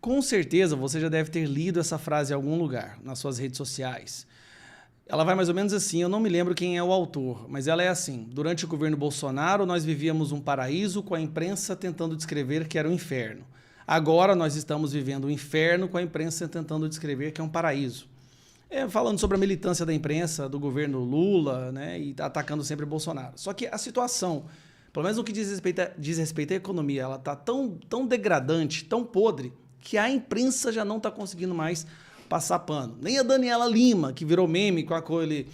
Com certeza você já deve ter lido essa frase em algum lugar, nas suas redes sociais. Ela vai mais ou menos assim, eu não me lembro quem é o autor, mas ela é assim: durante o governo Bolsonaro, nós vivíamos um paraíso com a imprensa tentando descrever que era um inferno. Agora nós estamos vivendo um inferno com a imprensa tentando descrever que é um paraíso. Falando sobre a militância da imprensa, do governo Lula, né, e atacando sempre Bolsonaro. Só que a situação, pelo menos no que diz respeito à economia, ela está tão degradante, tão podre, que a imprensa já não está conseguindo mais passar pano. Nem a Daniela Lima, que virou meme com aquele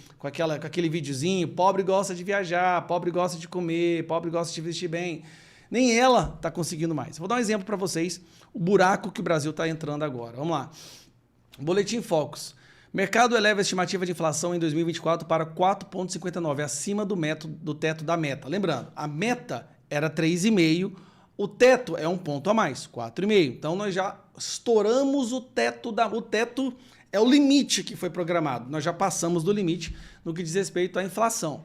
videozinho, pobre gosta de viajar, pobre gosta de comer, pobre gosta de vestir bem. Nem ela está conseguindo mais. Vou dar um exemplo para vocês, o buraco que o Brasil está entrando agora. Vamos lá. Boletim Focus. Mercado eleva a estimativa de inflação em 2024 para 4,59, acima do teto da meta. Lembrando, a meta era 3,5, o teto é um ponto a mais, 4,5. Então nós já estouramos o teto. O teto é o limite que foi programado. Nós já passamos do limite no que diz respeito à inflação.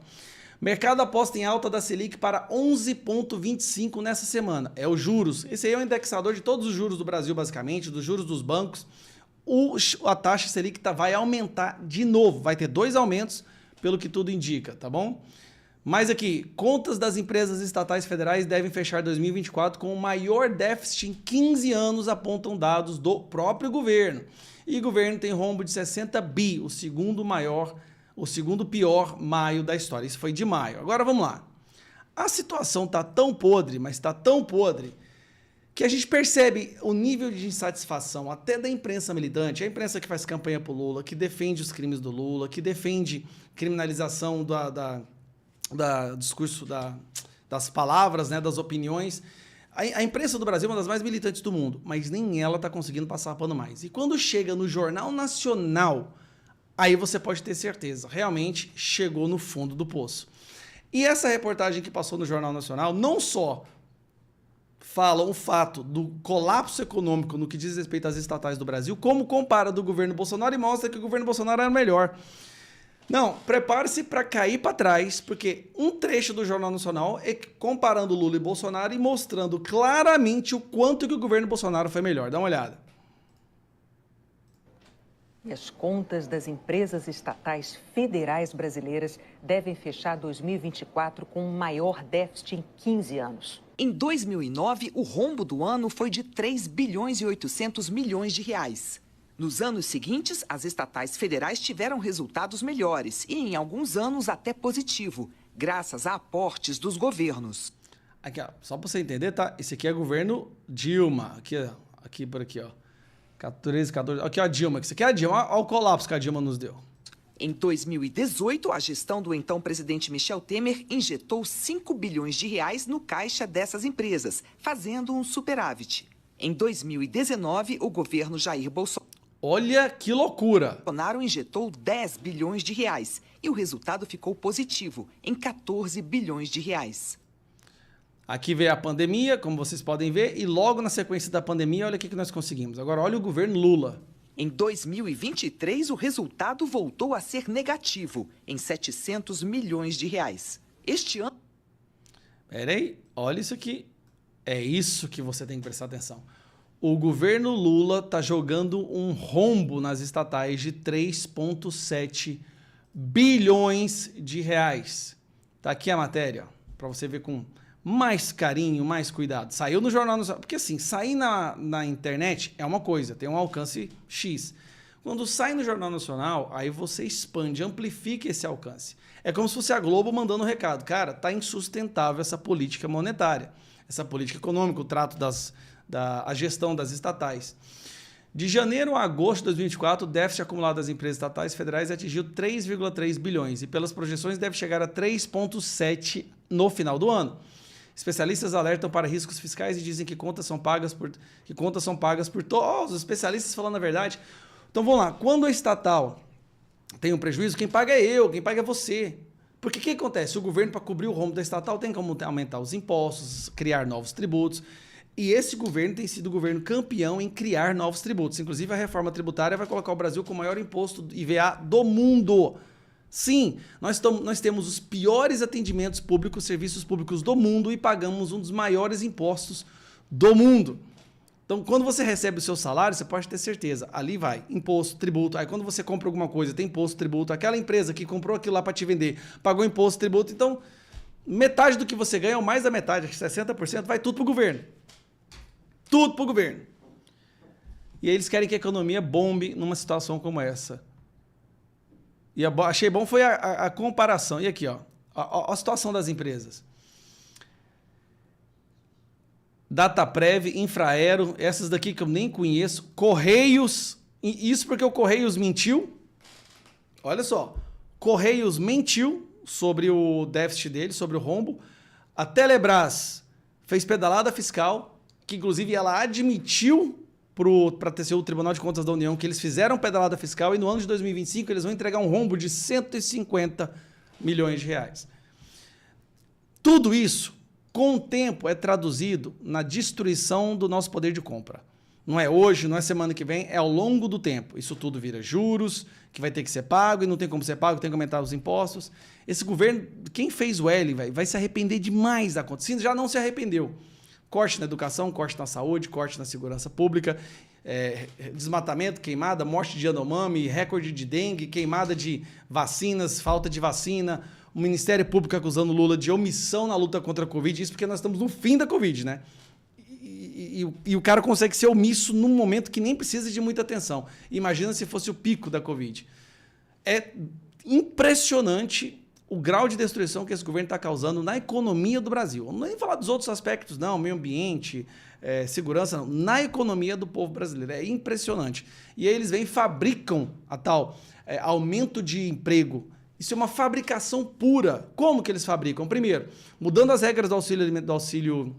Mercado aposta em alta da Selic para 11,25 nessa semana. É os juros. Esse aí é o indexador de todos os juros do Brasil, basicamente, dos juros dos bancos. A taxa Selic vai aumentar de novo. Vai ter 2 aumentos, pelo que tudo indica, tá bom? Mas aqui, contas das empresas estatais federais devem fechar 2024 com o maior déficit em 15 anos, apontam dados do próprio governo. E o governo tem rombo de 60 bi, o segundo pior maio da história. Isso foi de maio. Agora vamos lá. A situação está tão podre, mas está tão podre, que a gente percebe o nível de insatisfação até da imprensa militante, a imprensa que faz campanha pro Lula, que defende os crimes do Lula, que defende criminalização discurso das palavras, né, das opiniões. A imprensa do Brasil é uma das mais militantes do mundo, mas nem ela está conseguindo passar pano mais. E quando chega no Jornal Nacional, aí você pode ter certeza, realmente chegou no fundo do poço. E essa reportagem que passou no Jornal Nacional não só fala o fato do colapso econômico no que diz respeito às estatais do Brasil, como compara do governo Bolsonaro e mostra que o governo Bolsonaro era melhor. Não, prepare-se para cair para trás, porque um trecho do Jornal Nacional é comparando Lula e Bolsonaro e mostrando claramente o quanto que o governo Bolsonaro foi melhor. Dá uma olhada. E as contas das empresas estatais federais brasileiras devem fechar 2024 com o maior déficit em 15 anos. Em 2009, o rombo do ano foi de 3 bilhões e 800 milhões de reais. Nos anos seguintes, as estatais federais tiveram resultados melhores e, em alguns anos, até positivo, graças a aportes dos governos. Aqui, ó, só para você entender, tá? Esse aqui é governo Dilma. Aqui por aqui, ó. 13, 14. Aqui, ó, a Dilma. Isso aqui é a Dilma. Olha o colapso que a Dilma nos deu. Em 2018, a gestão do então presidente Michel Temer injetou 5 bilhões de reais no caixa dessas empresas, fazendo um superávit. Em 2019, o governo Jair Bolsonaro Olha que loucura! Injetou 10 bilhões de reais e o resultado ficou positivo, em 14 bilhões de reais. Aqui veio a pandemia, como vocês podem ver, e logo na sequência da pandemia, olha o que nós conseguimos. Agora, olha o governo Lula. Em 2023, o resultado voltou a ser negativo, em 700 milhões de reais. Este ano... Peraí, olha isso aqui. É isso que você tem que prestar atenção. O governo Lula está jogando um rombo nas estatais de 3,7 bilhões de reais. Tá aqui a matéria, para você ver com mais carinho, mais cuidado. Saiu no Jornal Nacional. Porque assim, sair na internet é uma coisa, tem um alcance X. Quando sai no Jornal Nacional, aí você expande, amplifica esse alcance. É como se fosse a Globo mandando um recado. Cara, tá insustentável essa política monetária, essa política econômica, o trato a gestão das estatais. De janeiro a agosto de 2024, o déficit acumulado das empresas estatais federais atingiu 3,3 bilhões e, pelas projeções, deve chegar a 3,7 no final do ano. Especialistas alertam para riscos fiscais e dizem que contas são pagas por todos. Os especialistas falando a verdade. Então vamos lá, quando a estatal tem um prejuízo, quem paga é eu, quem paga é você. Porque o que acontece? O governo, para cobrir o rombo da estatal, tem como aumentar os impostos, criar novos tributos. E esse governo tem sido o governo campeão em criar novos tributos. Inclusive, a reforma tributária vai colocar o Brasil com o maior imposto IVA do mundo. Sim, nós temos os piores atendimentos públicos, serviços públicos do mundo e pagamos um dos maiores impostos do mundo. Então, quando você recebe o seu salário, você pode ter certeza, ali vai, imposto, tributo. Aí, quando você compra alguma coisa, tem imposto, tributo. Aquela empresa que comprou aquilo lá para te vender, pagou imposto, tributo. Então, metade do que você ganha, ou mais da metade, 60%, vai tudo para o governo. Tudo para o governo. E aí eles querem que a economia bombe numa situação como essa. E achei bom foi a comparação. E aqui, ó, a situação das empresas. Dataprev, Infraero, essas daqui que eu nem conheço, Correios, isso porque o Correios mentiu. Olha só, Correios mentiu sobre o déficit dele, sobre o rombo. A Telebrás fez pedalada fiscal, que inclusive ela admitiu para ter sido o Tribunal de Contas da União que eles fizeram pedalada fiscal e no ano de 2025 eles vão entregar um rombo de 150 milhões de reais. Tudo isso, com o tempo, é traduzido na destruição do nosso poder de compra. Não é hoje, não é semana que vem, é ao longo do tempo. Isso tudo vira juros, que vai ter que ser pago, e não tem como ser pago, tem que aumentar os impostos. Esse governo, quem fez o L, vai se arrepender demais da conta. Se já não se arrependeu. Corte na educação, corte na saúde, corte na segurança pública, desmatamento, queimada, morte de Yanomami, recorde de dengue, queimada de vacinas, falta de vacina, o Ministério Público acusando Lula de omissão na luta contra a Covid, isso porque nós estamos no fim da Covid, né? E o cara consegue ser omisso num momento que nem precisa de muita atenção. Imagina se fosse o pico da Covid. É impressionante o grau de destruição que esse governo está causando na economia do Brasil. Não vou nem falar dos outros aspectos, não, meio ambiente, segurança, não. Na economia do povo brasileiro. É impressionante. E aí eles vêm e fabricam a tal aumento de emprego. Isso é uma fabricação pura. Como que eles fabricam? Primeiro, mudando as regras do auxílio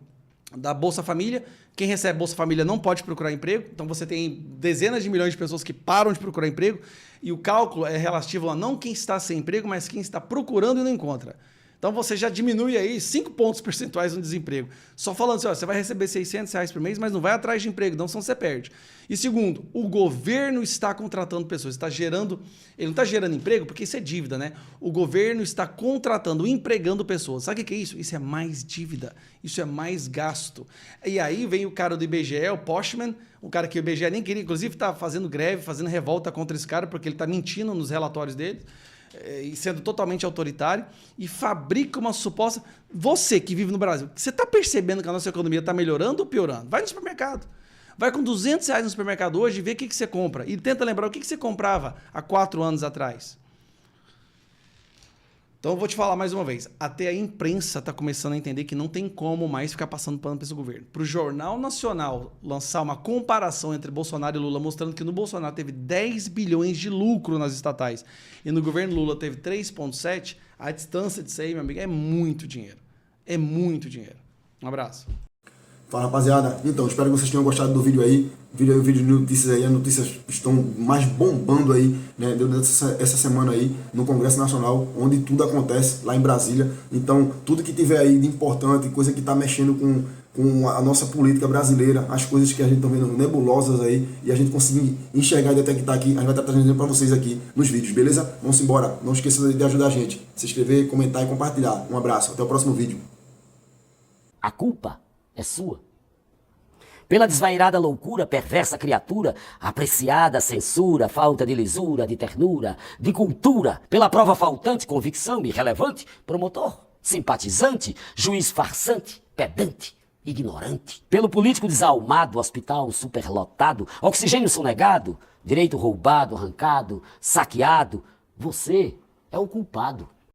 da Bolsa Família. Quem recebe Bolsa Família não pode procurar emprego. Então você tem dezenas de milhões de pessoas que param de procurar emprego. E o cálculo é relativo a não quem está sem emprego, mas quem está procurando e não encontra. Então você já diminui aí 5 pontos percentuais no desemprego. Só falando assim, ó, você vai receber R$600 por mês, mas não vai atrás de emprego, não, senão você perde. E segundo, o governo está contratando pessoas, ele não está gerando emprego, porque isso é dívida, né? O governo está contratando, empregando pessoas. Sabe o que é isso? Isso é mais dívida, isso é mais gasto. E aí vem o cara do IBGE, o Postman, o cara que o IBGE nem queria, inclusive está fazendo greve, fazendo revolta contra esse cara, porque ele está mentindo nos relatórios dele. E sendo totalmente autoritário, e fabrica uma suposta... Você que vive no Brasil, você está percebendo que a nossa economia está melhorando ou piorando? Vai no supermercado. Vai com R$200 no supermercado hoje e vê o que você compra. E tenta lembrar o que você comprava há 4 anos atrás. Então eu vou te falar mais uma vez. Até a imprensa está começando a entender que não tem como mais ficar passando pano para esse governo. Para o Jornal Nacional lançar uma comparação entre Bolsonaro e Lula, mostrando que no Bolsonaro teve 10 bilhões de lucro nas estatais e no governo Lula teve 3,7, a distância disso aí, meu amigo, é muito dinheiro. É muito dinheiro. Um abraço. Fala, rapaziada. Então, espero que vocês tenham gostado do vídeo aí. Vídeo de notícias aí. As notícias estão mais bombando aí, né? Essa semana aí no Congresso Nacional, onde tudo acontece lá em Brasília. Então, tudo que tiver aí de importante, coisa que está mexendo com a nossa política brasileira, as coisas que a gente está vendo nebulosas aí, e a gente conseguir enxergar e detectar aqui, a gente vai estar trazendo para vocês aqui nos vídeos, beleza? Vamos embora. Não esqueça de ajudar a gente. Se inscrever, comentar e compartilhar. Um abraço. Até o próximo vídeo. A culpa é sua. Pela desvairada loucura, perversa criatura, apreciada censura, falta de lisura, de ternura, de cultura, pela prova faltante, convicção irrelevante, promotor, simpatizante, juiz farsante, pedante, ignorante. Pelo político desalmado, hospital superlotado, oxigênio sonegado, direito roubado, arrancado, saqueado, você é o culpado.